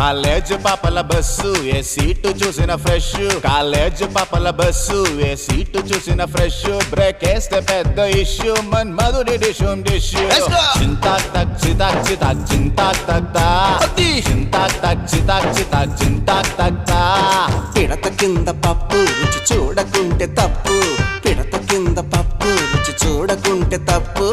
College పాపల bus ఏ seat చూసిన fresh, college పాపల బస్సు ఏ సీటు చూసిన ఫ్రెష్, బ్రేక్ వేస్తే పెద్ద ఇష్యూ మన్మధుడి డిషుం డిష్యూ. చింతాక్ తక్ చితాక్ చితాక్ చింతాక్ తక్తా, చింతాక్ తక్ చితాక్ చితాక్ చింతాక్ తక్తా. పిడత కింద పప్పు రుచి చూడకుంటే తప్పు, పిడత కింద పప్పు రుచి చూడకుంటే తప్పు.